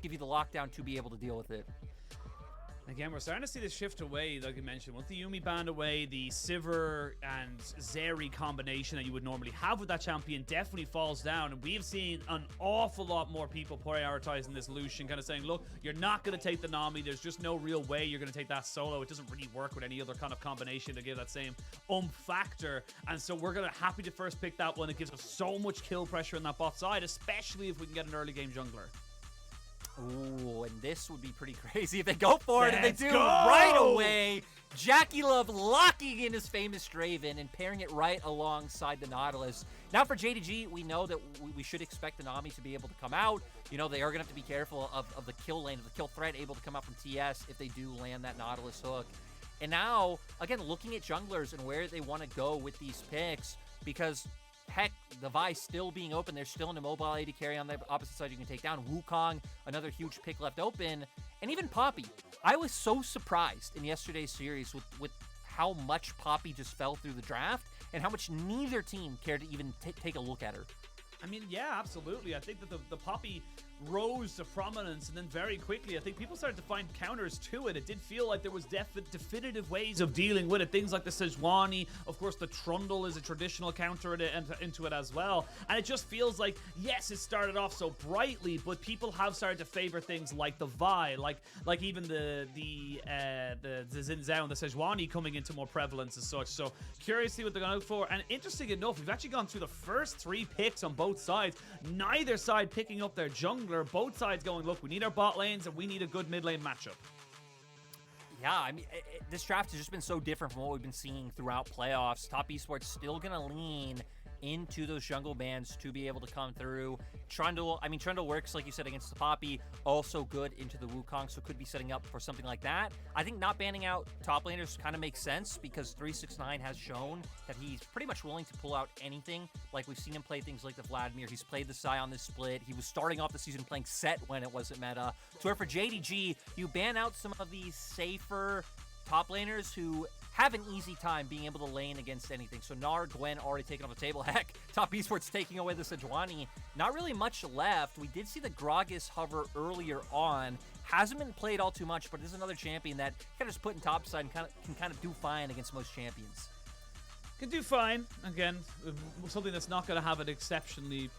give you the lockdown to be able to deal with it. Again, we're starting to see this shift away, like I mentioned. Once the Yuumi banned away, the Sivir and Zeri combination that you would normally have with that champion definitely falls down. And we've seen an awful lot more people prioritizing this Lucian, kind of saying, look, you're not going to take the Nami. There's just no real way you're going to take that solo. It doesn't really work with any other kind of combination to give that same factor. And so we're going to happy to first pick that one. It gives us so much kill pressure on that bot side, especially if we can get an early game jungler. Ooh, and this would be pretty crazy if they go for it, and they do right away. JackeyLove locking in his famous Draven and pairing it right alongside the Nautilus. Now for JDG, we know that we should expect the Nami to be able to come out. You know, they are going to have to be careful of the kill lane, of the kill threat able to come out from TS if they do land that Nautilus hook. And now, again, looking at junglers and where they want to go with these picks, because heck, the Vi still being open. There's still an immobile AD carry on the opposite side you can take down. Wukong, another huge pick left open. And even Poppy. I was so surprised in yesterday's series with how much Poppy just fell through the draft and how much neither team cared to even take a look at her. I mean, yeah, absolutely. I think that the Poppy rose to prominence, and then very quickly, I think people started to find counters to it. It did feel like there was definitive ways of dealing with it. Things like the Sejuani, of course, the Trundle is a traditional counter into it as well. And it just feels like, yes, it started off so brightly, but people have started to favor things like the Vi, like even the Xin Zhao and the Sejuani coming into more prevalence as such. So curious to see what they're going to look for. And interesting enough, we've actually gone through the first 3 picks on both sides. Neither side picking up their jungle. Both sides going, look, we need our bot lanes and we need a good mid lane matchup. Yeah, I mean, this draft has just been so different from what we've been seeing throughout playoffs. Top Esports still going to lean into those jungle bans to be able to come through. Trundle works, like you said, against the Poppy. Also good into the Wukong, so could be setting up for something like that. I think not banning out top laners kind of makes sense because 369 has shown that he's pretty much willing to pull out anything. Like, we've seen him play things like the Vladimir. He's played the Sion this split. He was starting off the season playing Set when it wasn't meta. So where for JDG, you ban out some of these safer top laners who have an easy time being able to lane against anything. So Gnar, Gwen already taken off the table. Heck, Top Esports taking away the Sejuani. Not really much left. We did see the Gragas hover earlier on. Hasn't been played all too much, but it is another champion that kind of just put in topside and can kind of do fine against most champions. Can do fine. Again, something that's not going to have an exceptionally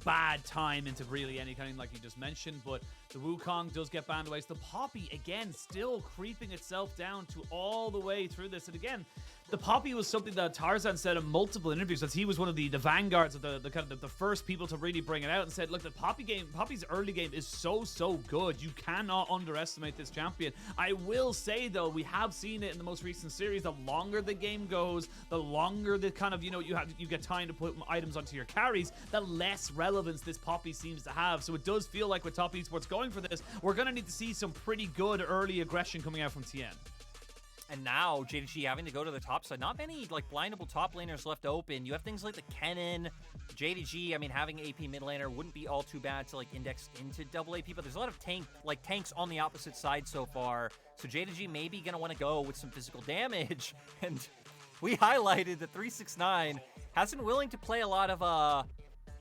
bad time into really any kind, like you just mentioned, but the Wukong does get banned away. So the Poppy, again, still creeping itself down to all the way through this. And again, the Poppy was something that Tarzan said in multiple interviews, that he was one of the vanguards of the kind of the first people to really bring it out, and said, look, the Poppy's early game is so good. You cannot underestimate this champion. I will say, though, we have seen it in the most recent series. The longer the game goes, the longer the kind of, you get time to put items onto your carries, the less relevance this Poppy seems to have. So it does feel like with Top Esports going for this, we're going to need to see some pretty good early aggression coming out from Tian. And now, JDG having to go to the top side. Not many, like, blindable top laners left open. You have things like the Kennen. JDG, I mean, having AP mid laner wouldn't be all too bad to, like, index into double AP, but there's a lot of tanks on the opposite side so far. So JDG may be going to want to go with some physical damage. And we highlighted that 369 hasn't been willing to play a lot of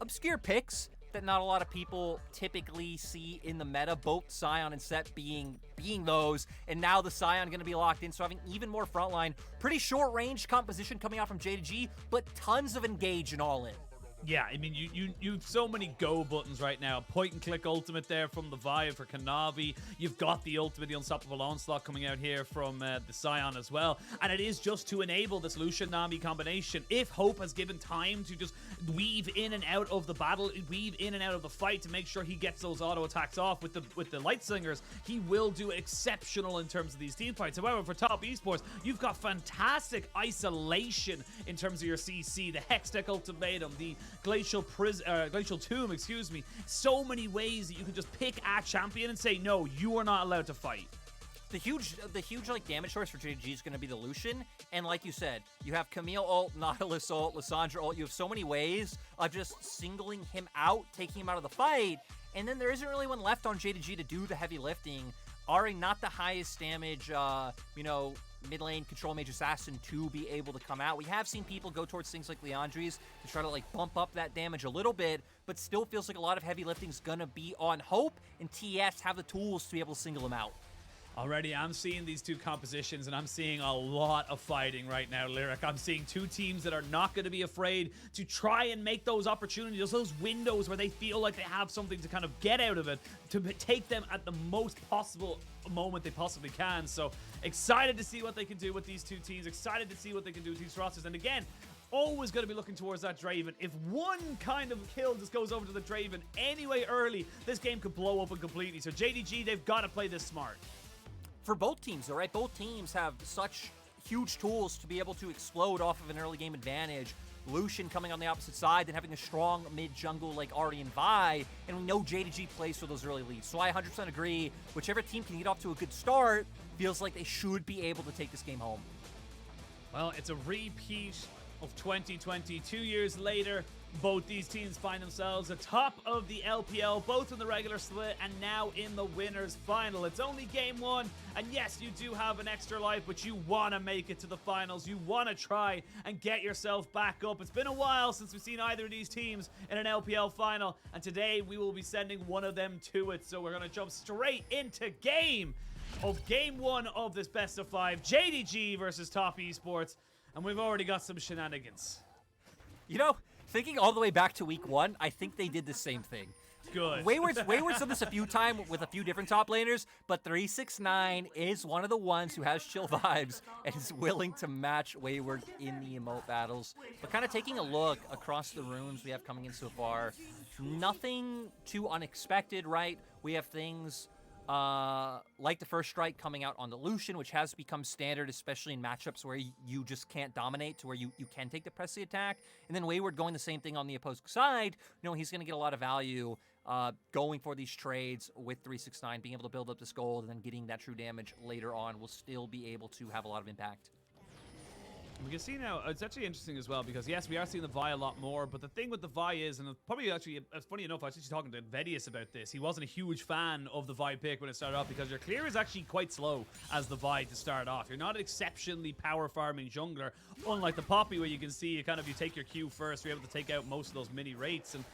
obscure picks that not a lot of people typically see in the meta, both Sion and Set being those, and now the Sion going to be locked in, so having even more frontline. Pretty short range composition coming out from JDG, but tons of engage and all in. Yeah, I mean, you have so many go buttons right now. Point and click ultimate there from the Vi for Kanavi. You've got the ultimate, the Unstoppable Onslaught coming out here from the Sion as well. And it is just to enable this Lucian-Nami combination. If Hope has given time to just weave in and out of the battle, weave in and out of the fight to make sure he gets those auto attacks off with the Light Slingers, he will do exceptional in terms of these team fights. However, for Top Esports, you've got fantastic isolation in terms of your CC, the Hextech Ultimatum, the Glacial Tomb, excuse me. So many ways that you can just pick a champion and say, no, you are not allowed to fight. The huge like damage source for JDG is going to be the Lucian, and like you said, you have Camille ult, Nautilus ult, Lissandra ult. You have so many ways of just singling him out, taking him out of the fight, and then there isn't really one left on JDG to do the heavy lifting. Ahri, not the highest damage, mid lane control mage assassin to be able to come out. We have seen people go towards things like Leandri's to try to like bump up that damage a little bit, but still feels like a lot of heavy lifting's gonna be on Hope, and TES have the tools to be able to single them out. Already, I'm seeing these two compositions, and I'm seeing a lot of fighting right now, Lyric. I'm seeing two teams that are not going to be afraid to try and make those opportunities, those windows where they feel like they have something to kind of get out of it, to take them at the most possible moment they possibly can. So, excited to see what they can do with these two teams, excited to see what they can do with these rosters. And again, always going to be looking towards that Draven. If one kind of kill just goes over to the Draven anyway early, this game could blow open completely. So, JDG, they've got to play this smart. For both teams, though, right? Both teams have such huge tools to be able to explode off of an early game advantage. Lucian coming on the opposite side, then having a strong mid-jungle like Ahri and Vi, and we know JDG plays for those early leads. So I 100% agree, whichever team can get off to a good start feels like they should be able to take this game home. Well, it's a repeat of 2020. 2 years later, both these teams find themselves atop of the LPL, both in the regular split and now in the winners final. It's only game one, and yes, you do have an extra life, but you want to make it to the finals. You want to try and get yourself back up. It's been a while since we've seen either of these teams in an LPL final, and today we will be sending one of them to it. So we're going to jump straight into game one of this best of 5, JDG versus Top Esports, and we've already got some shenanigans. You know, thinking all the way back to week 1, I think they did the same thing. Good. Wayward's done this a few times with a few different top laners, but 369 is one of the ones who has chill vibes and is willing to match Wayward in the emote battles. But kind of taking a look across the runes we have coming in so far, nothing too unexpected, right? We have things like the first strike coming out on the Lucian, which has become standard, especially in matchups where you just can't dominate, to where you can take the pressy attack. And then Wayward going the same thing on the opposed side. You know, he's going to get a lot of value going for these trades with 369, being able to build up this gold and then getting that true damage later on will still be able to have a lot of impact. We can see now, it's actually interesting as well, because yes, we are seeing the Vi a lot more, but the thing with the Vi is, and probably actually, it's funny enough, I was actually talking to VODS about this. He wasn't a huge fan of the Vi pick when it started off, because your clear is actually quite slow as the Vi to start off. You're not an exceptionally power farming jungler, unlike the Poppy, where you can see you take your Q first, you're able to take out most of those mini rates, and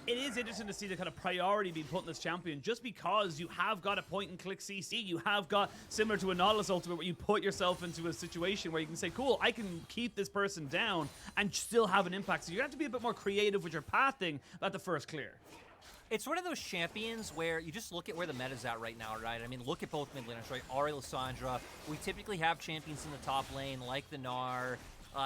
it is interesting to see the kind of priority being put in this champion, just because you have got a point-and-click CC. You have got, similar to a Nautilus ultimate, where you put yourself into a situation where you can say, cool, I can keep this person down and still have an impact. So you have to be a bit more creative with your pathing at the first clear. It's one of those champions where you just look at where the meta's at right now, right? I mean, look at both mid laners, right? Ahri, Lissandra. We typically have champions in the top lane like the Gnar.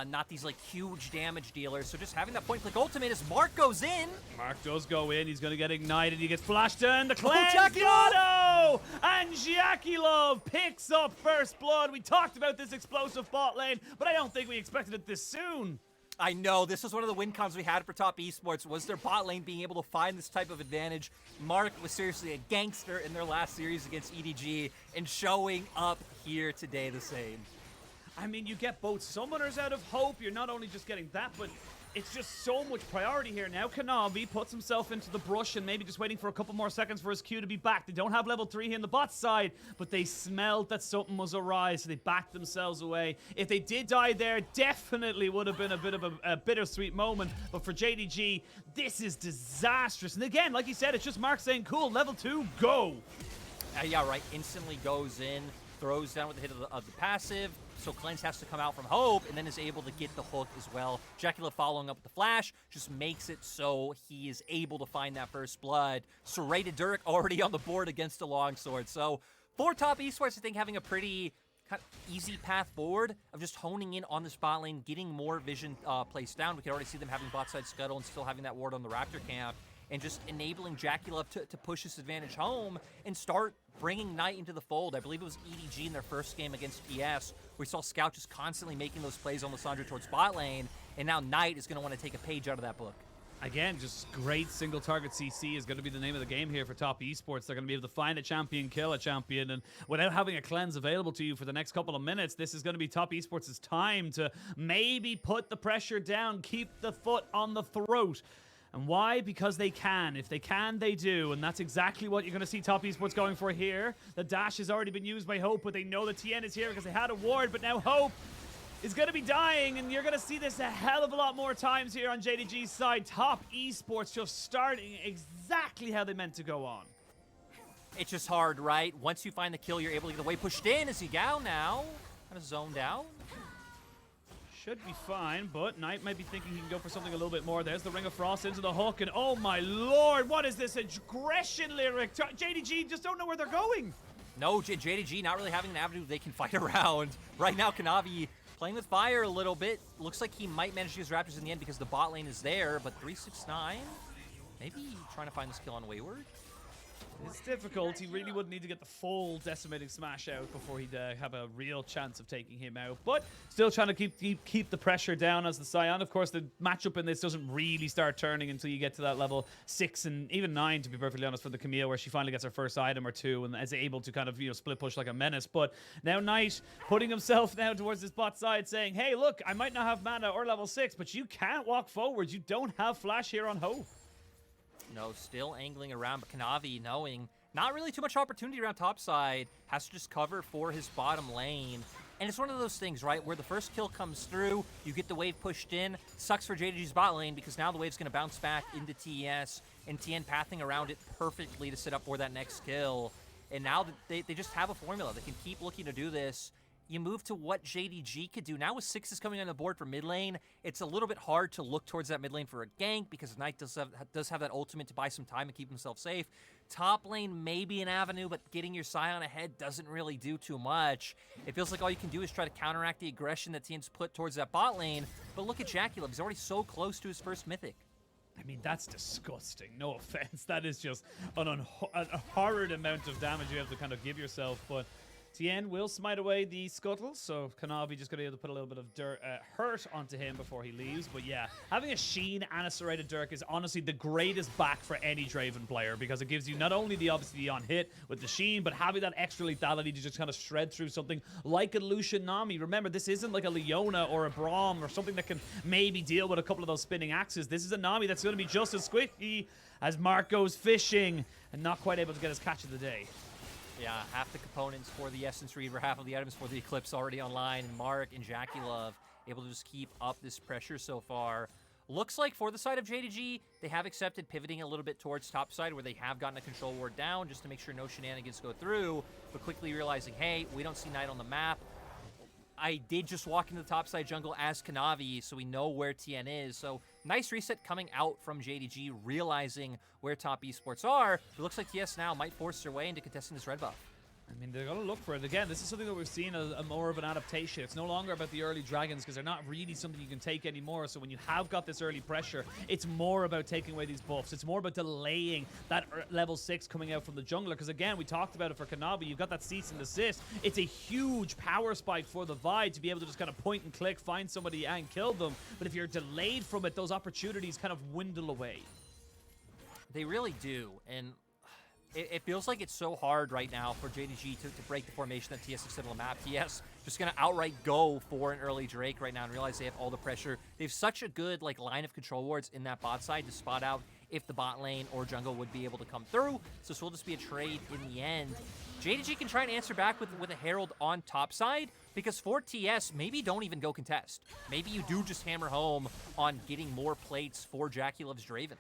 Not these like huge damage dealers, so just having that point-click ultimate as Mark goes in. Mark does go in, he's going to get ignited, he gets flashed in, the cleanse, JackeyLove! And JackeyLove picks up first blood. We talked about this explosive bot lane, but I don't think we expected it this soon. I know, this was one of the win cons we had for Top Esports, was their bot lane being able to find this type of advantage. Mark was seriously a gangster in their last series against EDG, and showing up here today the same. I mean, you get both summoners out of Hope. You're not only just getting that, but it's just so much priority here. Now Kanavi puts himself into the brush and maybe just waiting for a couple more seconds for his Q to be back. They don't have level 3 here on the bot side, but they smelled that something was awry, so they backed themselves away. If they did die there, definitely would have been a bit of a bittersweet moment. But for JDG, this is disastrous. And again, like he said, it's just Mark saying, cool, level 2, go. Yeah, right. Instantly goes in, throws down with the hit of the passive. So Cleanse has to come out from Hope and then is able to get the hook as well. JackeyLove following up with the flash just makes it so he is able to find that first blood. Serrated Dirk already on the board against a longsword. So for Top Esports, I think having a pretty kind of easy path forward of just honing in on the spot lane, getting more vision placed down. We can already see them having bot side scuttle and still having that ward on the Raptor camp, and just enabling JackeyLove to push this advantage home and start bringing Knight into the fold. I believe it was EDG in their first game against TES. We saw Scout just constantly making those plays on Lissandra towards bot lane, and now Knight is going to want to take a page out of that book. Again, just great single target CC is going to be the name of the game here for Top Esports. They're going to be able to find a champion, kill a champion, and without having a cleanse available to you for the next couple of minutes, this is going to be Top Esports' time to maybe put the pressure down, keep the foot on the throat. And why? Because they can. If they can, they do. And that's exactly what you're going to see Top Esports going for here. The dash has already been used by Hope, but they know that Tian is here because they had a ward. But now Hope is going to be dying, and you're going to see this a hell of a lot more times here on JDG's side. Top Esports just starting exactly how they meant to go on. It's just hard, right? Once you find the kill, you're able to get the wave pushed in as Yagao now. Kind of zoned out. Should be fine, but Knight might be thinking he can go for something a little bit more. There's the Ring of Frost into the hook, and oh my lord, what is this aggression lyric? JDG just don't know where they're going. No, JDG not really having an avenue they can fight around. Right now, Kanavi playing with fire a little bit. Looks like he might manage to use Raptors in the end because the bot lane is there, but 369, maybe trying to find this kill on Wayward. It's difficult. He really would need to get the full decimating smash out before he'd have a real chance of taking him out. But still trying to keep the pressure down as the Sion. Of course, the matchup in this doesn't really start turning until you get to that level 6 and even 9, to be perfectly honest, for the Camille, where she finally gets her first item or two and is able to kind of, split push like a menace. But now Knight putting himself now towards this bot side saying, hey, look, I might not have mana or level 6, but you can't walk forwards. You don't have flash here on Hope. No, still angling around, but Kanavi knowing not really too much opportunity around top side, has to just cover for his bottom lane. And it's one of those things, right, where the first kill comes through, you get the wave pushed in, sucks for JDG's bot lane because now the wave's going to bounce back into TES, and Tian pathing around it perfectly to set up for that next kill. And now they just have a formula. They can keep looking to do this. You move to what JDG could do. Now with 6 coming on the board for mid lane, it's a little bit hard to look towards that mid lane for a gank because Knight does have that ultimate to buy some time and keep himself safe. Top lane may be an avenue, but getting your Sion ahead doesn't really do too much. It feels like all you can do is try to counteract the aggression that Tian's put towards that bot lane. But look at JackeyLove. He's already so close to his first mythic. I mean, that's disgusting. No offense. That is just a horrid amount of damage you have to kind of give yourself. But Tian will smite away the scuttle, so Kanavi just going to be able to put a little bit of hurt onto him before he leaves. But yeah, having a Sheen and a serrated Dirk is honestly the greatest back for any Draven player because it gives you not only the on hit with the Sheen, but having that extra lethality to just kind of shred through something like a Lucian Nami. Remember, this isn't like a Leona or a Braum or something that can maybe deal with a couple of those spinning axes. This is a Nami that's going to be just as squishy as Mark goes fishing and not quite able to get his catch of the day. Yeah, half the components for the Essence Reaver, half of the items for the Eclipse already online. Mark and JackeyLove able to just keep up this pressure so far. Looks like for the side of JDG, they have accepted pivoting a little bit towards top side where they have gotten a control ward down just to make sure no shenanigans go through, but quickly realizing, hey, we don't see Knight on the map. I did just walk into the topside jungle as Kanavi, so we know where Tian is. So nice reset coming out from JDG, realizing where top esports are. It looks like TS now might force their way into contesting this red buff. I mean, they're going to look for it. Again, this is something that we've seen as more of an adaptation. It's no longer about the early dragons because they're not really something you can take anymore. So when you have got this early pressure, it's more about taking away these buffs. It's more about delaying that level 6 coming out from the jungler. Because again, we talked about it for Kanavi. You've got that cease and desist. It's a huge power spike for the VODS to be able to just kind of point and click, find somebody and kill them. But if you're delayed from it, those opportunities kind of dwindle away. They really do. And it feels like it's so hard right now for JDG to break the formation that TS has set on the map. TS just going to outright go for an early Drake right now and realize they have all the pressure. They have such a good line of control wards in that bot side to spot out if the bot lane or jungle would be able to come through. So this will just be a trade in the end. JDG can try and answer back with a Herald on top side because for TS, maybe don't even go contest. Maybe you do just hammer home on getting more plates for JackeyLove's Draven.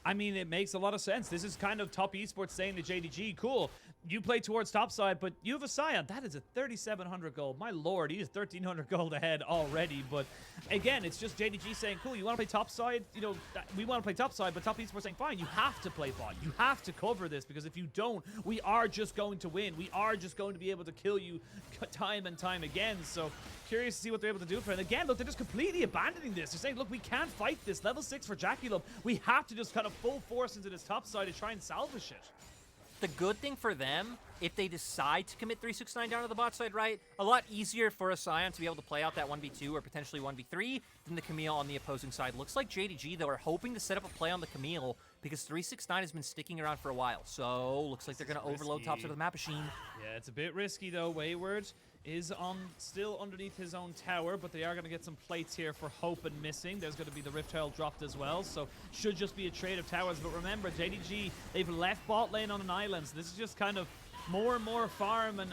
I mean, it makes a lot of sense. This is kind of top esports saying to JDG, cool, you play towards topside, but you have a Sion. That is a 3,700 gold. My lord, he is 1,300 gold ahead already. But again, it's just JDG saying, cool, you want to play topside? You know, we want to play topside, but top esports saying, fine, you have to play bot. You have to cover this because if you don't, we are just going to win. We are just going to be able to kill you time and time again. So curious to see what they're able to do for it. And again, look, they're just completely abandoning this. They're saying, look, we can't fight this. Level 6 for JackeyLove. We have to just kind of full force into this top side to try and salvage it. The good thing for them, if they decide to commit 369 down to the bot side, right, a lot easier for a Sion to be able to play out that 1v2 or potentially 1v3 than the Camille on the opposing side. Looks like JDG, though, are hoping to set up a play on the Camille because 369 has been sticking around for a while. So looks like they're going to overload top side of the map machine. Yeah, it's a bit risky, though. Wayward is still underneath his own tower, but they are going to get some plates here for Hope and missing. There's going to be the Rift Herald dropped as well, so should just be a trade of towers. But remember, JDG, they've left bot lane on an island, so this is just kind of more and more farm and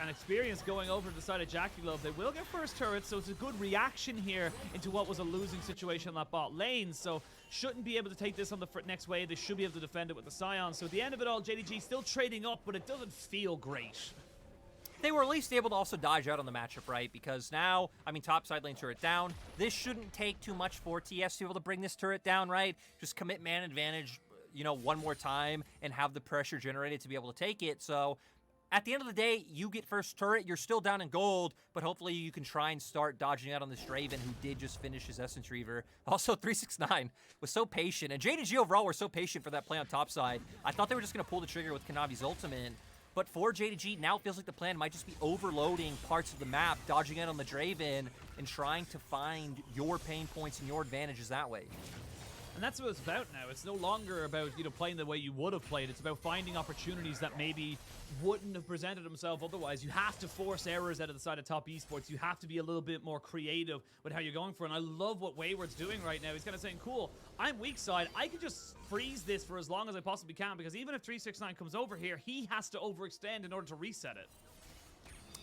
experience going over to the side of JackeyLove. They will get first turret, so it's a good reaction here into what was a losing situation on that bot lane. So shouldn't be able to take this on the next wave. They should be able to defend it with the Sion. So at the end of it all, JDG still trading up, but it doesn't feel great. They were at least able to also dodge out on the matchup, right? Because now, I mean, top side lane turret down. This shouldn't take too much for TS to be able to bring this turret down, right? Just commit man advantage, you know, one more time and have the pressure generated to be able to take it. So at the end of the day, you get first turret. You're still down in gold, but hopefully you can try and start dodging out on this Draven, who did just finish his Essence Reaver. Also, 369 was so patient, and JDG overall were so patient for that play on top side. I thought they were just going to pull the trigger with Kanavi's ultimate. But for JDG, now it feels like the plan might just be overloading parts of the map, dodging in on the Draven, and trying to find your pain points and your advantages that way. And that's what it's about now. It's no longer about, you know, playing the way you would have played. It's about finding opportunities that maybe wouldn't have presented themselves otherwise. You have to force errors out of the side of top esports. You have to be a little bit more creative with how you're going for it. And I love what Wayward's doing right now. He's kind of saying, cool, I'm weak side. I can just freeze this for as long as I possibly can, because even if 369 comes over here, he has to overextend in order to reset it.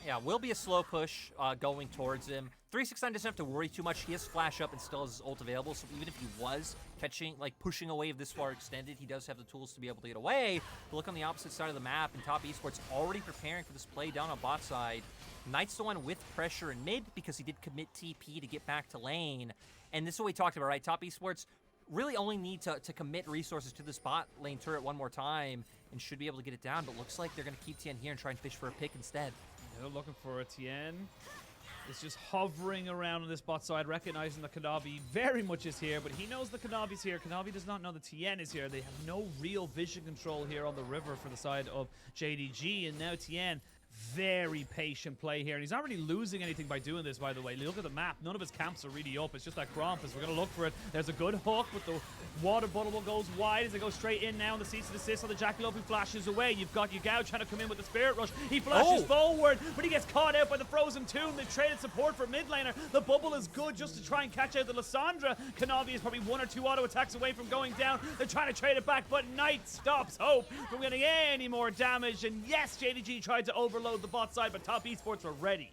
Yeah, will be a slow push going towards him. 369 doesn't have to worry too much. He has flash up and still has his ult available, so even if he was catching, like pushing away this far extended, he does have the tools to be able to get away. But look on the opposite side of the map, and top esports already preparing for this play down on bot side. Knight's the one with pressure in mid because he did commit TP to get back to lane. And this is what we talked about, right? Top esports really only need to commit resources to this bot lane turret one more time and should be able to get it down, but looks like they're going to keep Tian here and try and fish for a pick instead. They're looking for a Tian. It's just hovering around on this bot side, recognizing that Kanavi very much is here, but he knows that Kanavi's here. Kanavi does not know that Tian is here. They have no real vision control here on the river for the side of JDG, and now Tian, very patient play here, and he's not really losing anything by doing this, by the way. Look at the map. None of his camps are really up. It's just that Grompus. We're going to look for it. There's a good hook, but the water bottle goes wide as they go straight in now, and the cease and desist on the JackeyLove, who flashes away. You've got Yagao trying to come in with the Spirit Rush. He flashes forward, but he gets caught out by the Frozen Tomb. They've traded support for mid laner. The bubble is good just to try and catch out the Lissandra. Kanavi is probably one or two auto attacks away from going down. They're trying to trade it back, but Knight stops hope from getting any more damage. And yes, JDG tried to overload the bot side, but top esports were ready.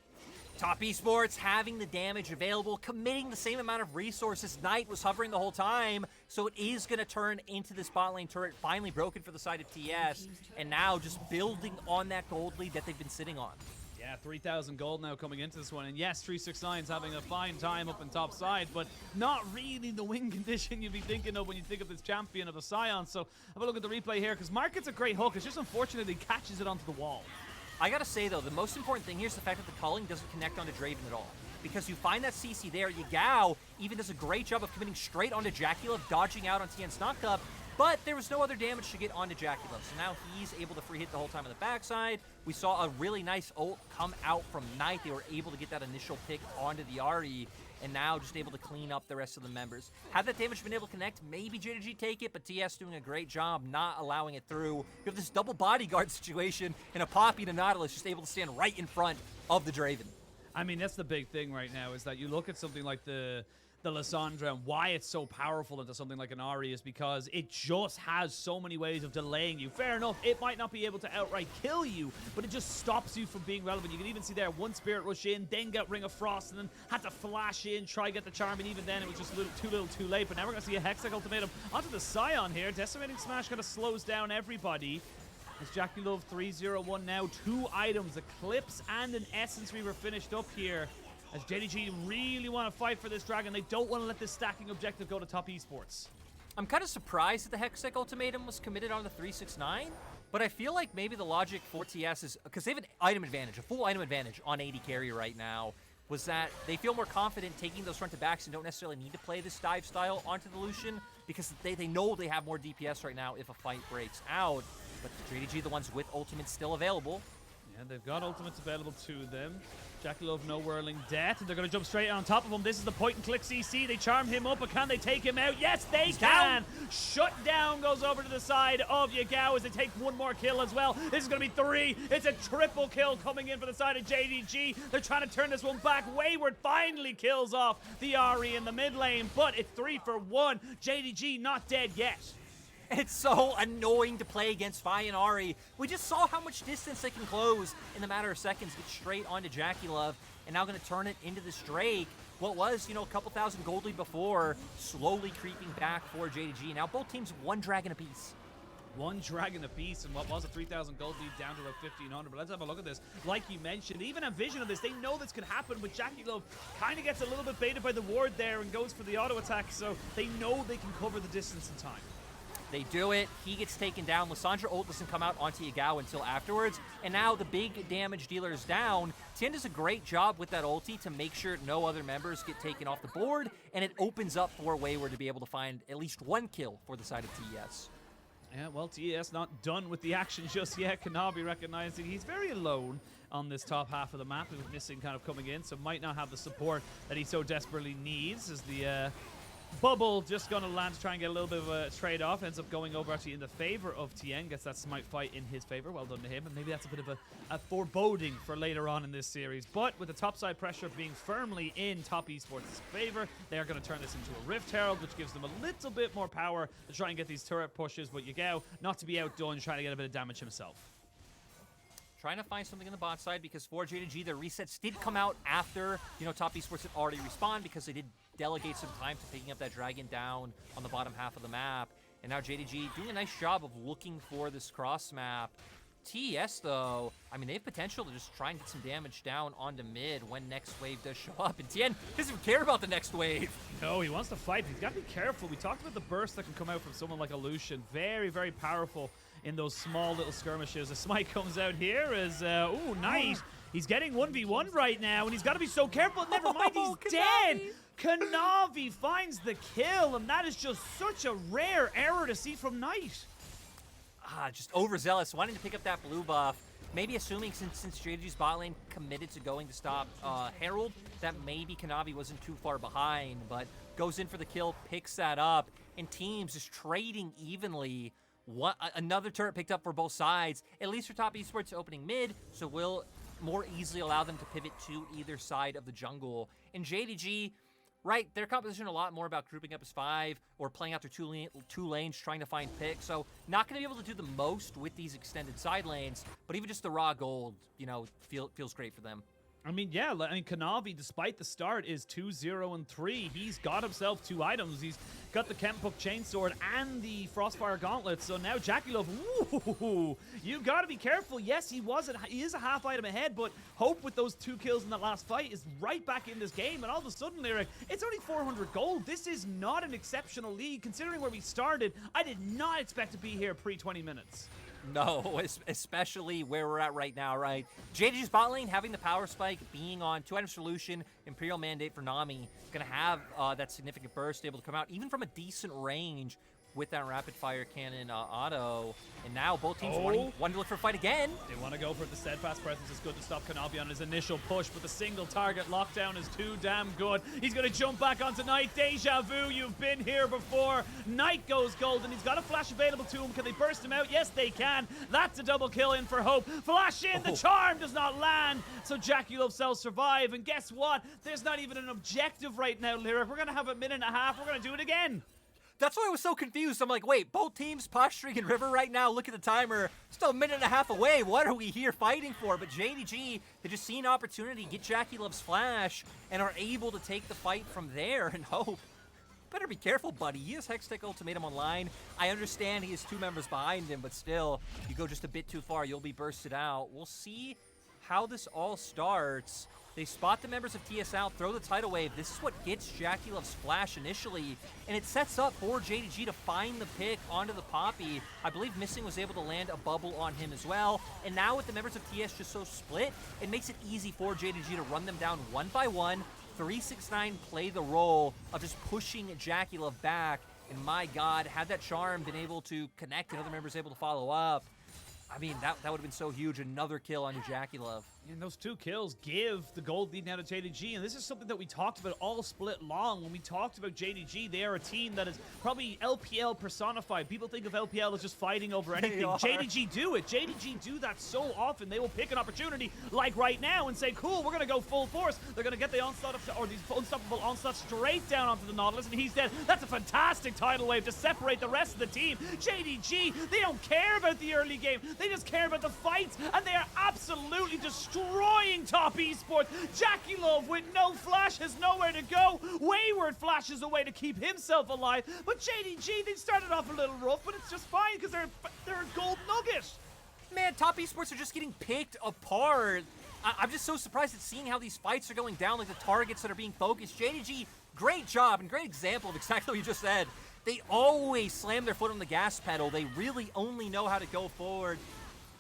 Top esports having the damage available, committing the same amount of resources. Knight was hovering the whole time, so it is going to turn into this bot lane turret, finally broken for the side of TS, and now just building on that gold lead that they've been sitting on. Yeah, 3,000 gold now coming into this one, and yes, 369's having a fine time up in top side, but not really the win condition you'd be thinking of when you think of this champion of the Sion. So have a look at the replay here, because Mark gets a great hook. It's just unfortunate he catches it onto the wall. I gotta say though, the most important thing here is the fact that the culling doesn't connect onto Draven at all. Because you find that CC there, Yagao even does a great job of committing straight onto JackeyLove, dodging out on Tian's knock-up, but there was no other damage to get onto JackeyLove. So now he's able to free hit the whole time on the backside. We saw a really nice ult come out from Knight. They were able to get that initial pick onto the Ahri, and now just able to clean up the rest of the members. Had that damage been able to connect, maybe JDG take it, but TS doing a great job not allowing it through. You have this double bodyguard situation, and a Poppy to Nautilus just able to stand right in front of the Draven. I mean, that's the big thing right now, is that you look at something like the Lissandra, and why it's so powerful into something like an Ahri is because it just has so many ways of delaying you. Fair enough, it might not be able to outright kill you, but it just stops you from being relevant. You can even see there, one Spirit Rush in, then get Ring of Frost, and then had to flash in, try get the Charm, and even then it was just too little too late. But now we're going to see a Hextech Ultimatum onto the Sion here. Decimating Smash kind of slows down everybody. As JackeyLove 3-0-1 now, 2 items, Eclipse and an Essence Reaver finished up here. As JDG really want to fight for this dragon, they don't want to let this stacking objective go to top esports. I'm kind of surprised that the Hextech Ultimatum was committed on the 369, but I feel like maybe the logic for TS is, because they have an item advantage, a full item advantage on AD carry right now, was that they feel more confident taking those front to backs and don't necessarily need to play this dive style onto the Lucian, because they know they have more DPS right now if a fight breaks out. But JDG, the ones with ultimates still available. Yeah, they've got ultimates available to them. JackeyLove, no whirling death, and they're going to jump straight on top of him. This is the point-and-click CC. They charm him up, but can they take him out? Yes, they can! Shut down goes over to the side of Yagao as they take one more kill as well. This is going to be 3. It's a triple kill coming in for the side of JDG. They're trying to turn this one back. Wayward finally kills off the Ahri in the mid lane, but it's 3 for 1. JDG not dead yet. And it's so annoying to play against Fi and Ahri. We just saw how much distance they can close in a matter of seconds, get straight onto JackeyLove, and now going to turn it into this Drake. What was, a couple thousand gold lead before, slowly creeping back for JDG. Now both teams one dragon apiece. One dragon apiece, and what was a 3,000 gold lead down to about 1,500. But let's have a look at this. Like you mentioned, even a vision of this, they know this could happen, but JackeyLove kind of gets a little bit baited by the ward there and goes for the auto attack, so they know they can cover the distance in time. They do it. He gets taken down. Lissandra ult doesn't come out onto Yagao until afterwards. And now the big damage dealer is down. Tian does a great job with that ulti to make sure no other members get taken off the board. And it opens up for Wayward to be able to find at least one kill for the side of TES. Yeah, well, TES not done with the action just yet. Kanavi recognizing he's very alone on this top half of the map. With missing kind of coming in, so might not have the support that he so desperately needs as the bubble just going to land to try and get a little bit of a trade-off. Ends up going over actually in the favor of Tian. Gets that smite fight in his favor. Well done to him. And maybe that's a bit of a foreboding for later on in this series. But with the topside pressure being firmly in top esports' favor, they are going to turn this into a Rift Herald, which gives them a little bit more power to try and get these turret pushes. But Yagao, not to be outdone, trying to get a bit of damage himself. Trying to find something in the bot side because for JDG, their resets did come out after, top esports had already respawned because they did delegate some time to picking up that dragon down on the bottom half of the map. And now JDG doing a nice job of looking for this cross map. TES, though, they have potential to just try and get some damage down onto mid when next wave does show up. And Tian doesn't care about the next wave. No, he wants to fight. He's got to be careful. We talked about the burst that can come out from someone like a Lucian. Very, very powerful in those small little skirmishes. A smite comes out here as, ooh, nice. He's getting 1v1 right now, and he's got to be so careful. Never mind, he's dead. Kanavi finds the kill, and that is just such a rare error to see from Knight. Just overzealous, wanting to pick up that blue buff. Maybe assuming since JDG's bot lane committed to going to stop Herald, that maybe Kanavi wasn't too far behind, but goes in for the kill, picks that up, and teams just trading evenly. Another turret picked up for both sides, at least for top esports opening mid, so will more easily allow them to pivot to either side of the jungle. And JDG, right, their composition a lot more about grouping up as 5 or playing out their two lanes, trying to find picks. So not going to be able to do the most with these extended side lanes, but even just the raw gold, feels great for them. Yeah, Kanavi, despite the start, is 2-0-3. He's got himself 2 items. He's got the Kempuk Chainsword and the Frostfire Gauntlet. So now JackeyLove, ooh, you got to be careful. Yes, he is a half item ahead, but Hope with those 2 kills in that last fight is right back in this game. And all of a sudden, Lyric, it's only 400 gold. This is not an exceptional lead. Considering where we started, I did not expect to be here pre-20 minutes. No, especially where we're at right now, right? JDG's bot lane having the power spike, being on 2 items for Lucian, Imperial Mandate for Nami, gonna have that significant burst able to come out, even from a decent range with that rapid fire cannon auto. And now both teams wanting to look for a fight again. They want to go for it. The steadfast presence is good to stop Kanavi on his initial push, but the single target lockdown is too damn good. He's going to jump back onto Knight. Deja vu, you've been here before. Knight goes golden. He's got a flash available to him. Can they burst him out? Yes, they can. That's a double kill in for Hope. Flash in. The charm does not land. So JackeyLove sells survive. And guess what? There's not even an objective right now, Lyric. We're going to have a minute and a half. We're going to do it again. That's why I was so confused. I'm like, wait, both teams posturing in River right now. Look at the timer. Still a minute and a half away. What are we here fighting for? But JDG, they just see an opportunity, get JackeyLove's flash, and are able to take the fight from there. And Hope, better be careful, buddy. He has Hextech Ultimatum online. I understand he has 2 members behind him, but still, you go just a bit too far, you'll be bursted out. We'll see how this all starts. They spot the members of TS out, throw the tidal wave. This is what gets JackeyLove's flash initially, and it sets up for JDG to find the pick onto the Poppy. I believe Missing was able to land a bubble on him as well, and now with the members of TS just so split, it makes it easy for JDG to run them down one by one. 369 play the role of just pushing JackeyLove back, and my God, had that charm been able to connect and other members able to follow up, I mean, that would have been so huge. Another kill on JackeyLove. And those 2 kills give the gold lead now to JDG, and this is something that we talked about all split long. When we talked about JDG, they are a team that is probably LPL personified. People think of LPL as just fighting over anything. JDG do it. JDG do that so often. They will pick an opportunity like right now and say, cool, we're going to go full force. They're going to get the onslaught or these unstoppable onslaught straight down onto the Nautilus, and he's dead. That's a fantastic tidal wave to separate the rest of the team. JDG, they don't care about the early game. They just care about the fights, and they are absolutely destroying top esports. JackeyLove with no flash has nowhere to go. Wayward flashes away to keep himself alive. But JDG, they started off a little rough, but it's just fine because they're a gold nugget. Man, top esports are just getting picked apart. I'm just so surprised at seeing how these fights are going down, like the targets that are being focused. JDG, great job and great example of exactly what you just said. They always slam their foot on the gas pedal. They really only know how to go forward.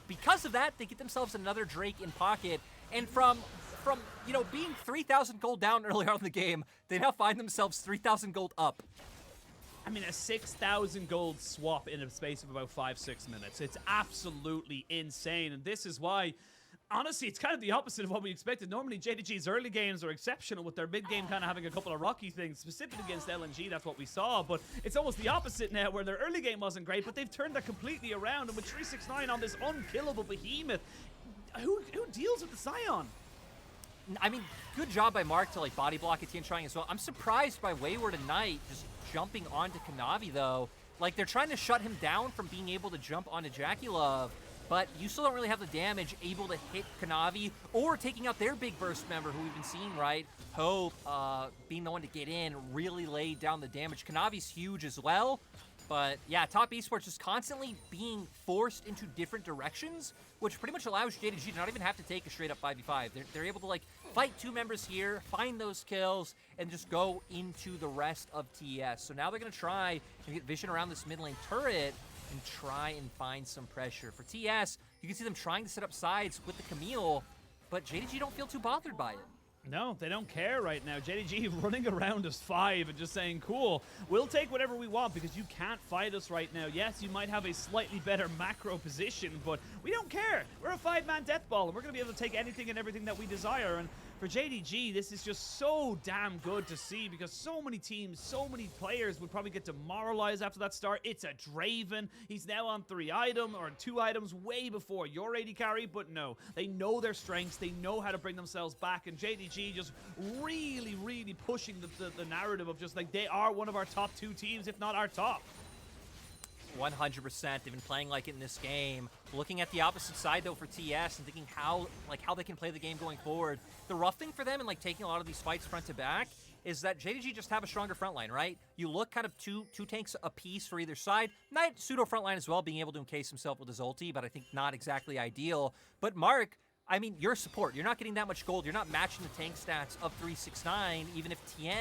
Because of that, they get themselves another Drake in pocket. And from you know, being 3,000 gold down early on in the game, they now find themselves 3,000 gold up. I mean, a 6,000 gold swap in a space of about 5-6 minutes. It's absolutely insane, and this is why, honestly, it's kind of the opposite of what we expected. Normally, JDG's early games are exceptional with their mid game kind of having a couple of rocky things, specifically against LNG. That's what we saw, but it's almost the opposite now, where their early game wasn't great, but they've turned that completely around, and with 369 on this unkillable behemoth, who deals with the Sion? I mean, good job by Mark to like body block a Tian trying as well. I'm surprised by Wayward and Knight just jumping onto Kanavi though. Like they're trying to shut him down from being able to jump onto JackeyLove, but you still don't really have the damage able to hit Kanavi or taking out their big burst member who we've been seeing, right? Hope being the one to get in, really laid down the damage. Kanavi's huge as well. But yeah, top esports just constantly being forced into different directions, which pretty much allows JDG to not even have to take a straight up 5v5. They're able to like fight 2 members here, find those kills, and just go into the rest of TES. So now they're going to try to get vision around this mid lane turret and try and find some pressure. For TES, you can see them trying to set up sides with the Camille, but JDG don't feel too bothered by it. No, they don't care right now. JDG running around as 5 and just saying, cool, we'll take whatever we want because you can't fight us right now. Yes, you might have a slightly better macro position, but we don't care. We're a 5-man death ball, and we're going to be able to take anything and everything that we desire. And for JDG, this is just so damn good to see because so many teams, so many players would probably get demoralized after that start. It's a Draven. He's now on 3 items or 2 items way before your AD carry, but no. They know their strengths. They know how to bring themselves back, and JDG just really, really pushing the narrative of just like they are one of our top 2 teams, if not our top. 100%. They've been playing like it in this game. Looking at the opposite side though for TS and thinking how they can play the game going forward. The rough thing for them and like taking a lot of these fights front to back is that JDG just have a stronger front line, right? You look kind of two tanks a piece for either side. Knight pseudo front line as well, being able to encase himself with his ulti, but I think not exactly ideal. But Mark, I mean, you're support. You're not getting that much gold. You're not matching the tank stats of 369, even if Tian...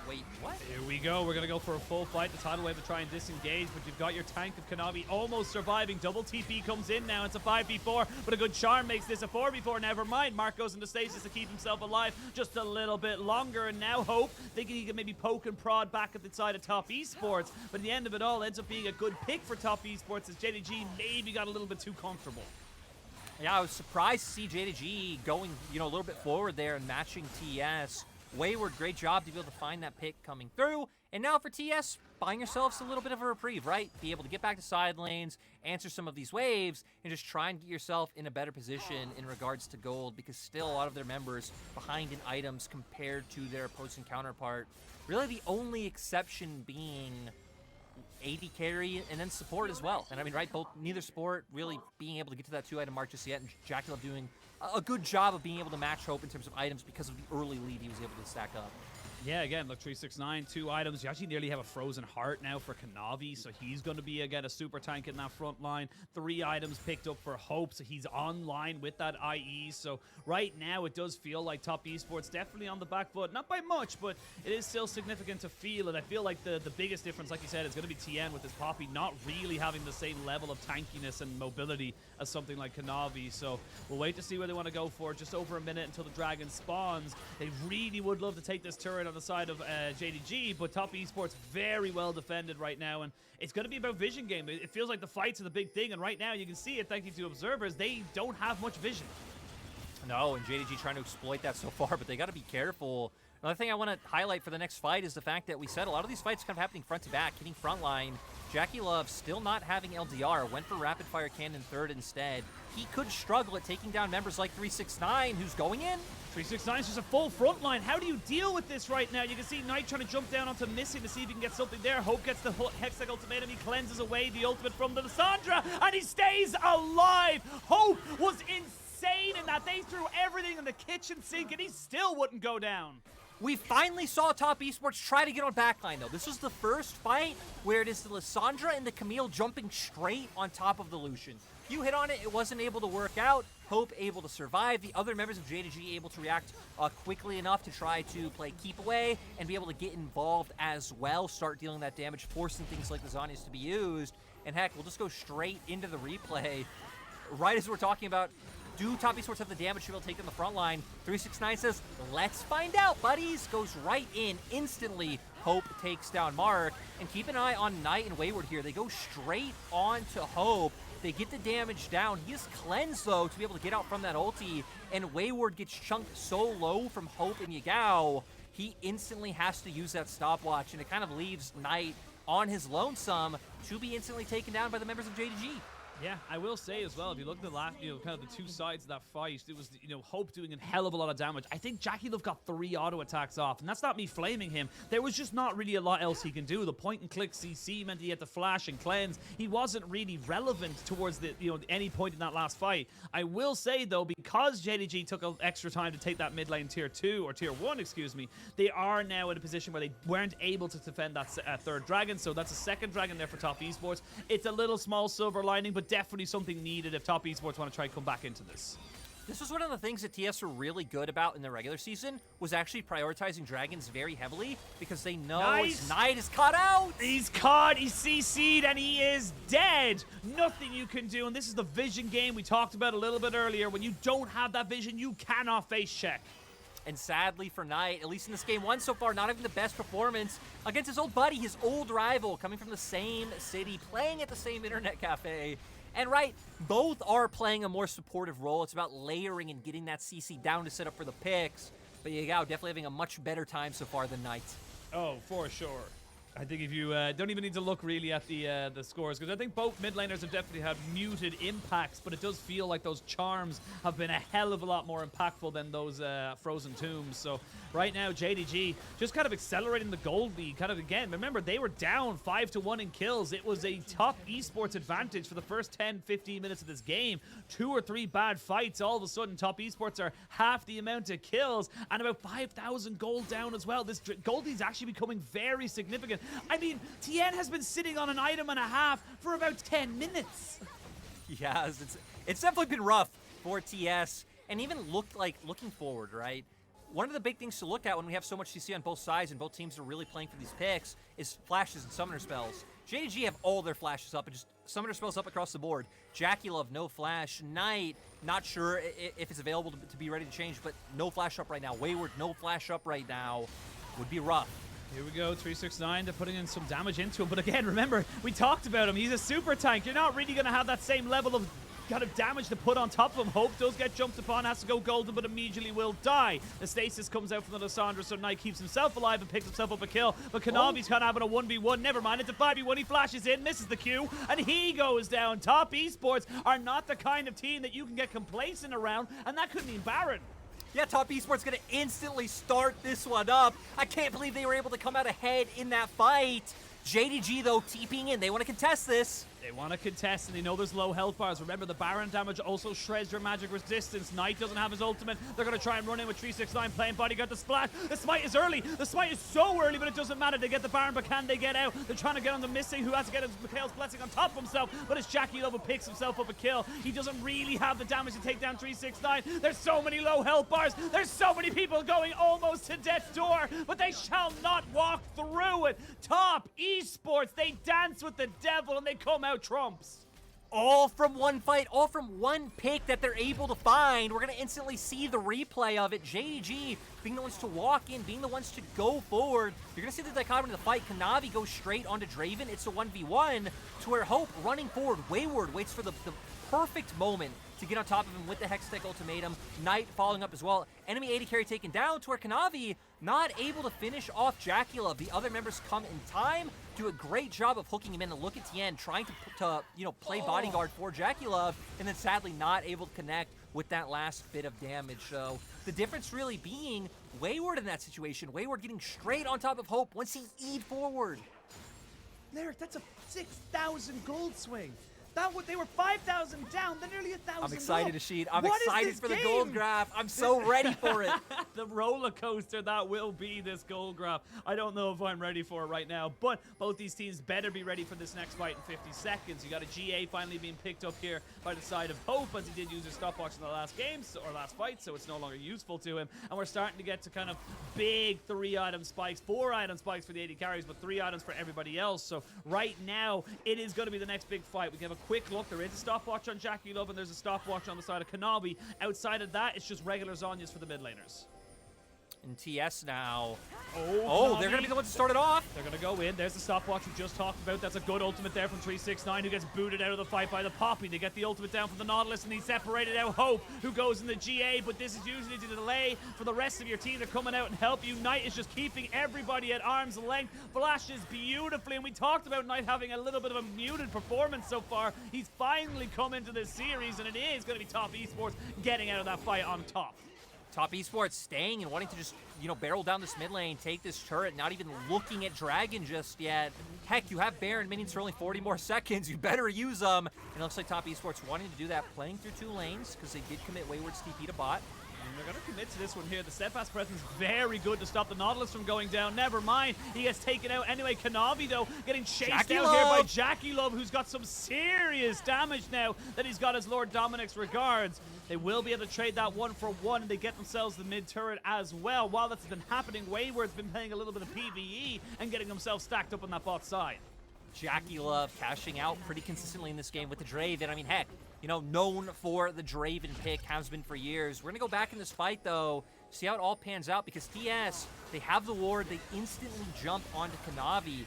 Wait, what? Here we go. We're going to go for a full fight. The tidal wave to try and disengage, but you've got your tank of Kanavi almost surviving. Double TP comes in now. It's a 5v4, but a good charm makes this a 4v4. Never mind. Mark goes into stasis to keep himself alive just a little bit longer, and now Hope, thinking he can maybe poke and prod back at the side of top esports, but at the end of it all, ends up being a good pick for top esports as JDG maybe got a little bit too comfortable. Yeah, I was surprised to see JDG going, a little bit forward there and matching TS. Wayward, great job to be able to find that pick coming through. And now for TS, buying yourselves a little bit of a reprieve, right? Be able to get back to side lanes, answer some of these waves, and just try and get yourself in a better position in regards to gold, because still a lot of their members behind in items compared to their opposing counterpart. Really the only exception being AD carry and then support as well. And I mean, right, neither support really being able to get to that 2-item mark just yet, and JackeyLove doing a good job of being able to match Hope in terms of items because of the early lead he was able to stack up. Yeah, again, look, 369, 2 items. You actually nearly have a frozen heart now for Kanavi, so he's going to be, again, a super tank in that front line. 3 items picked up for Hope, so he's online with that IE. So right now, it does feel like top esports definitely on the back foot. Not by much, but it is still significant to feel, and I feel like the biggest difference, like you said, is going to be Tian with his Poppy not really having the same level of tankiness and mobility as something like Kanavi. So we'll wait to see where they want to go for. Just over a minute until the dragon spawns. They really would love to take this turret on the side of JDG, but top esports very well defended right now, and it's going to be about vision game. It feels like the fights are the big thing, and right now you can see it, thank you to observers, they don't have much vision. No, and JDG trying to exploit that so far, but they got to be careful. Another thing I want to highlight for the next fight is the fact that we said a lot of these fights kind of happening front to back, hitting front line. JackeyLove still not having LDR, went for rapid fire cannon third instead. He could struggle at taking down members like 369, who's going in. 369 is just a full front line. How do you deal with this right now? You can see Knight trying to jump down onto Missing to see if he can get something there. Hope gets the Hextech ultimatum. He cleanses away the ultimate from the Lissandra, and he stays alive. Hope was insane in that. They threw everything in the kitchen sink, and he still wouldn't go down. We finally saw top esports try to get on backline, though. This was the first fight where it is the Lissandra and the Camille jumping straight on top of the Lucian. You hit on it, it wasn't able to work out. Hope able to survive. The other members of JDG able to react quickly enough to try to play keep away and be able to get involved as well, start dealing that damage, forcing things like the Zonias to be used. And heck, we'll just go straight into the replay. Right as we're talking about, do top esports have the damage to be able to take them the front line? 369 says, let's find out, buddies. Goes right in instantly. Hope takes down Mark. And keep an eye on Knight and Wayward here. They go straight on to Hope. They get the damage down. He is cleansed, though, to be able to get out from that ulti. And Wayward gets chunked so low from Hope and Yagao, he instantly has to use that stopwatch. And it kind of leaves Knight on his lonesome to be instantly taken down by the members of JDG. Yeah, I will say as well, if you look at the last, kind of the two sides of that fight, it was, Hope doing a hell of a lot of damage. I think JackeyLove got 3 auto attacks off, and that's not me flaming him. There was just not really a lot else he can do. The point and click CC meant he had to flash and cleanse. He wasn't really relevant towards the, any point in that last fight. I will say though, because JDG took an extra time to take that mid lane tier 2 or tier 1, excuse me, they are now in a position where they weren't able to defend that third dragon. So that's a second dragon there for top esports. It's a little small silver lining, but definitely something needed if top esports want to try and come back into this. This was one of the things that TS were really good about in the regular season, was actually prioritizing dragons very heavily because they know his Knight is caught out. He's caught, he's CC'd, and he is dead. Nothing you can do, and this is the vision game we talked about a little bit earlier. When you don't have that vision, you cannot face check. And sadly for Knight, at least in this game one so far, not having the best performance against his old buddy, his old rival, coming from the same city, playing at the same internet cafe. And right, both are playing a more supportive role. It's about layering and getting that CC down to set up for the picks. But Yagao definitely having a much better time so far than Knight. Oh, for sure. I think if you don't even need to look really at the scores, because I think both mid laners have definitely had muted impacts, but it does feel like those charms have been a hell of a lot more impactful than those frozen tombs. So right now, JDG just kind of accelerating the gold lead. Kind of again, remember they were down 5-1 in kills. It was a top esports advantage for the first 10-15 minutes of this game. 2 or 3 bad fights, all of a sudden top esports are half the amount of kills and about 5,000 gold down as well. This gold lead is actually becoming very significant. I mean, Tian has been sitting on an item and a half for about 10 minutes. Yeah, it's definitely been rough for TS. And even looking forward, right? One of the big things to look at when we have so much CC on both sides and both teams are really playing for these picks is flashes and summoner spells. JDG have all their flashes up and just summoner spells up across the board. JackeyLove, no flash. Knight, not sure if it's available to be ready to change, but no flash up right now. Wayward, no flash up right now. Would be rough. Here we go, 369 to putting in some damage into him. But again, remember, we talked about him. He's a super tank. You're not really going to have that same level of kind of damage to put on top of him. Hope does get jumped upon, has to go golden, but immediately will die. The stasis comes out from the Lissandra, so Knight keeps himself alive and picks himself up a kill. But Kanavi's kind of having a 1v1. Never mind, it's a 5v1. He flashes in, misses the Q, and he goes down. Top esports are not the kind of team that you can get complacent around, and that could mean Baron. Yeah, top esports gonna instantly start this one up. I can't believe they were able to come out ahead in that fight. JDG, though, TPing in. They want to contest this. They want to contest, and they know there's low health bars. Remember, the Baron damage also shreds your magic resistance. Knight doesn't have his ultimate. They're going to try and run in with 369 playing bodyguard. The splash. The smite is early. The smite is so early, but it doesn't matter. They get the Baron, but can they get out? They're trying to get on the Missing, who has to get his Mikhail's Blessing on top of himself, but it's JackeyLove who picks himself up a kill. He doesn't really have the damage to take down 369. There's so many low health bars. There's so many people going almost to death's door, but they shall not walk through it. Top esports, they dance with the devil, and they come out trumps. all from one fight, all from one pick that they're able to find. We're going to instantly see the replay of it. JDG being the ones to walk in, being the ones to go forward. You're going to see the dichotomy of the fight. Kanavi goes straight onto Draven. It's a 1v1 to where Hope running forward. Wayward waits for the perfect moment to get on top of him with the Hextech ultimatum. Knight following up as well. Enemy AD carry taken down to where Kanavi not able to finish off JackeyLove. The other members come in time, do a great job of hooking him in. And look at Tian trying to play bodyguard for JackeyLove, and then sadly not able to connect with that last bit of damage. So the difference really being Wayward in that situation. Wayward getting straight on top of Hope once he E'd forward. Lyric, that's a 6,000 gold swing. They were 5,000 down. They're nearly 1,000. I'm excited, up. Ashid. I'm What excited is for this the gold game? graph. I'm so ready for it. The roller coaster that will be this gold graph. I don't know if I'm ready for it right now, but both these teams better be ready for this next fight in 50 seconds. You got a GA finally being picked up here by the side of Hope, as he did use his stopwatch in the last game, or last fight, so it's no longer useful to him. And we're starting to get to kind of big 3-item spikes, 4-item spikes for the AD carries, but 3 items for everybody else. So right now, it is going to be the next big fight. We can have a quick look. There is a stopwatch on JackeyLove, and there's a stopwatch on the side of Kanavi. Outside of that, it's just regular Zhonya's for the mid laners. And TS now. Oh, They're going to be the ones to start it off. They're going to go in. There's the stopwatch we just talked about. That's a good ultimate there from 369, who gets booted out of the fight by the Poppy. They get the ultimate down from the Nautilus, and he separated out Hope, who goes in the GA, but this is usually the delay for the rest of your team to come out and help you. Knight is just keeping everybody at arm's length. Flashes beautifully, and we talked about Knight having a little bit of a muted performance so far. He's finally come into this series, and it is going to be Top Esports getting out of that fight on top. Top Esports staying and wanting to just, barrel down this mid lane, take this turret, not even looking at Dragon just yet. Heck, you have Baron minions for only 40 more seconds. You better use them. And it looks like Top Esports wanting to do that, playing through 2 lanes, because they did commit Wayward's TP to bot. And they're going to commit to this one here. The steadfast presence very good to stop the Nautilus from going down. Never mind. He gets taken out anyway. Kanavi, though, getting chased out here by JackeyLove, who's got some serious damage now that he's got his Lord Dominic's regards. They will be able to trade that 1-for-1, and they get themselves the mid turret as well. While that's been happening, Wayward's been playing a little bit of PvE and getting himself stacked up on that bot side. JackeyLove cashing out pretty consistently in this game with the Draven. I mean, heck, known for the Draven pick, has been for years. We're going to go back in this fight, though, see how it all pans out, because TS, they have the ward. They instantly jump onto Kanavi.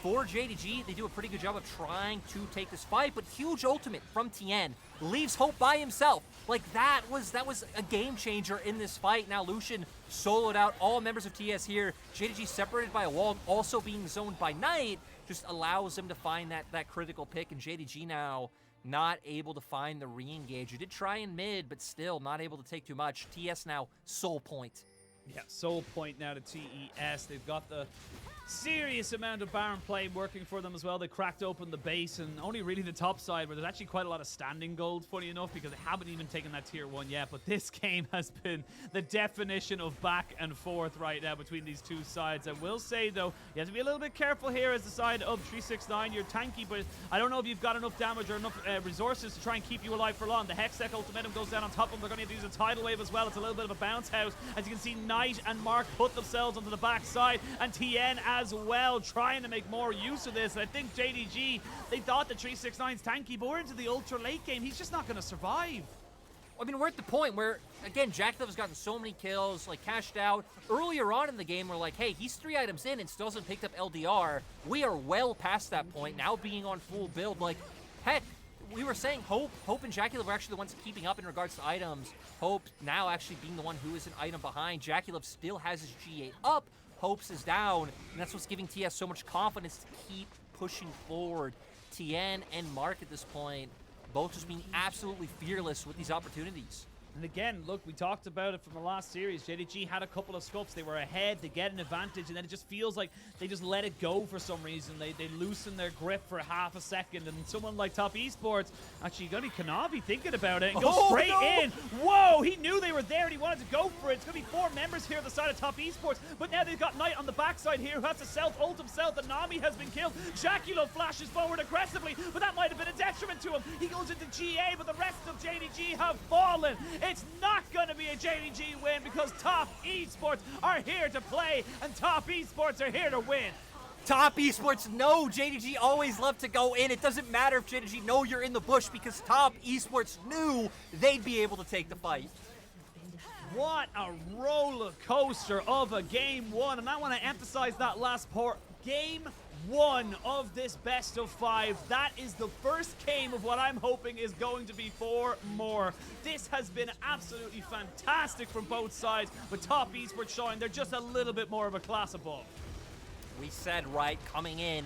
For JDG, they do a pretty good job of trying to take this fight, but huge ultimate from Tian leaves Hope by himself. Like, that was a game changer in this fight. Now Lucian soloed out all members of TS here. JDG separated by a wall, also being zoned by Knight, just allows him to find that critical pick, and JDG now not able to find the re-engage. You did try in mid, but still not able to take too much. TS now soul point. Yeah, soul point now to TES. They've got the serious amount of Baron play working for them as well. They cracked open the base, and only really the top side, where there's actually quite a lot of standing gold, funny enough, because they haven't even taken that tier 1 yet. But this game has been the definition of back and forth right now between these two sides. I will say, though, you have to be a little bit careful here as the side of 369. You're tanky, but I don't know if you've got enough damage or enough resources to try and keep you alive for long. The Hextech ultimatum goes down on top of them. They're going to have to use a tidal wave as well. It's a little bit of a bounce house. As you can see, Knight and Mark put themselves onto the back side, and Tian as well, trying to make more use of this. And I think JDG, they thought that 369's tanky, but we're into the ultra late game. He's just not going to survive. I mean, we're at the point where, again, JackeyLove has gotten so many kills, like, cashed out. Earlier on in the game, we're like, hey, he's 3 items in and still hasn't picked up LDR. We are well past that point, now being on full build. Like, heck, we were saying Hope and JackeyLove are actually the ones keeping up in regards to items. Hope now actually being the one who is an item behind. JackeyLove still has his GA up. Hope's is down, and that's what's giving TS so much confidence to keep pushing forward. Tian and Mark at this point, both just being absolutely fearless with these opportunities. And again, look, we talked about it from the last series. JDG had a couple of scuffs. They were ahead, they get an advantage, and then it just feels like they just let it go for some reason. They loosen their grip for half a second, and someone like Top Esports, actually, you got to be Kanavi thinking about it, and go straight in. Whoa, he knew they were there, and he wanted to go for it. It's going to be 4 members here on the side of Top Esports, but now they've got Knight on the backside here who has to self-ult himself. The Nami has been killed. JackeyLove flashes forward aggressively, but that might have been a detriment to him. He goes into GA, but the rest of JDG have fallen. It's not going to be a JDG win, because Top Esports are here to play, and Top Esports are here to win. Top Esports know JDG always love to go in. It doesn't matter if JDG know you're in the bush because Top Esports knew they'd be able to take the fight. What a roller coaster of a game one, and I want to emphasize that last part. Game one of this best of 5. That is the first game of what I'm hoping is going to be 4 more. This has been absolutely fantastic from both sides, with Top Esports showing they're just a little bit more of a class above. We said right coming in,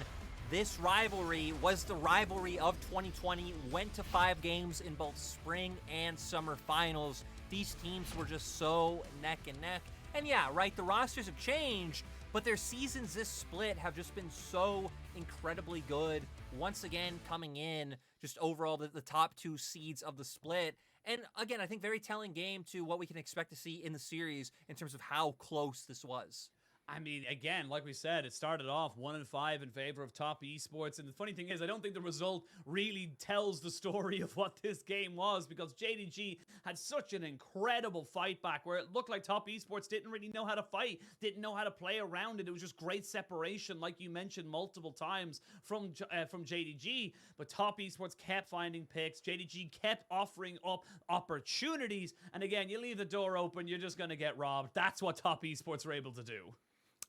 this rivalry was the rivalry of 2020, went to 5 games in both spring and summer finals. These teams were just so neck and neck. And yeah, right, the rosters have changed, but their seasons this split have just been so incredibly good. Once again, coming in, just overall the top 2 seeds of the split. And again, I think very telling game to what we can expect to see in the series in terms of how close this was. I mean, again, like we said, it started off 1-5 in favor of Top Esports. And the funny thing is, I don't think the result really tells the story of what this game was, because JDG had such an incredible fight back where it looked like Top Esports didn't really know how to fight, didn't know how to play around it. It was just great separation, like you mentioned multiple times from JDG. But Top Esports kept finding picks. JDG kept offering up opportunities. And again, you leave the door open, you're just going to get robbed. That's what Top Esports were able to do.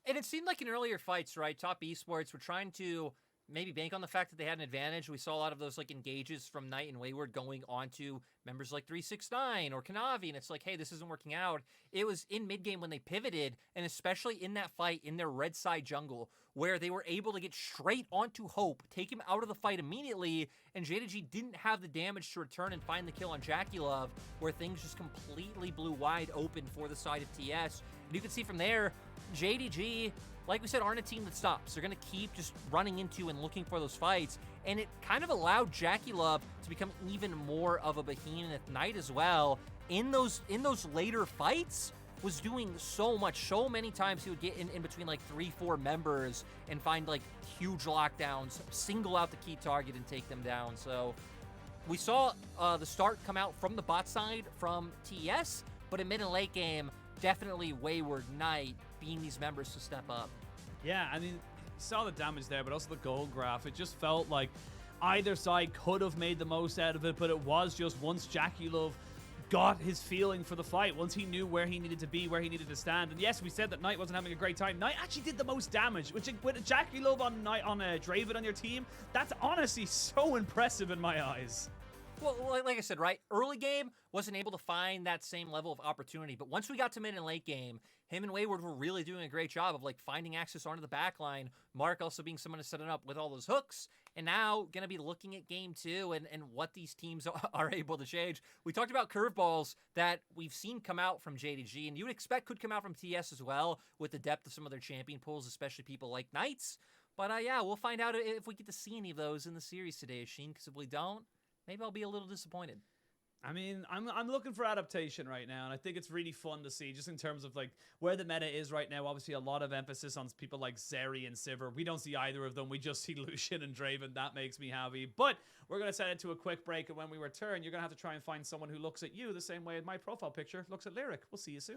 And it seemed like in earlier fights, right, Top Esports were trying to maybe bank on the fact that they had an advantage. We saw a lot of those like engages from Knight and Wayward going on to members like 369 or Kanavi, and it's like, hey, this isn't working out. It was in mid-game when they pivoted, and especially in that fight in their red side jungle, where they were able to get straight onto Hope, take him out of the fight immediately, and JDG didn't have the damage to return and find the kill on JackeyLove, where things just completely blew wide open for the side of TS. And you can see from there, JDG, like we said, aren't a team that stops. They're going to keep just running into and looking for those fights, and it kind of allowed JackeyLove to become even more of a behemoth Knight as well. In those later fights, was doing so much. So many times he would get in between like 3-4 members and find like huge lockdowns, single out the key target and take them down. So we saw the start come out from the bot side from TES, but in mid and late game, definitely Wayward, Knight being these members to step up. Yeah, I mean, you saw the damage there, but also the gold graph. It just felt like either side could have made the most out of it, but it was just once JackeyLove got his feeling for the fight, once he knew where he needed to be, where he needed to stand. And yes, we said that Knight wasn't having a great time. Knight actually did the most damage, which with JackeyLove on Knight on Draven on your team, that's honestly so impressive in my eyes. Well, like I said, right, early game wasn't able to find that same level of opportunity, but once we got to mid and late game, him and Wayward were really doing a great job of like finding access onto the back line. Mark also being someone to set it up with all those hooks, and now going to be looking at game 2 and what these teams are able to change. We talked about curveballs that we've seen come out from JDG, and you would expect could come out from TS as well with the depth of some of their champion pools, especially people like Knights. But yeah, we'll find out if we get to see any of those in the series today, Sheen, because if we don't, maybe I'll be a little disappointed. I mean, I'm looking for adaptation right now, and I think it's really fun to see just in terms of like where the meta is right now. Obviously, a lot of emphasis on people like Zeri and Sivir. We don't see either of them. We just see Lucian and Draven. That makes me happy. But we're going to set it to a quick break, and when we return, you're going to have to try and find someone who looks at you the same way my profile picture looks at Lyric. We'll see you soon.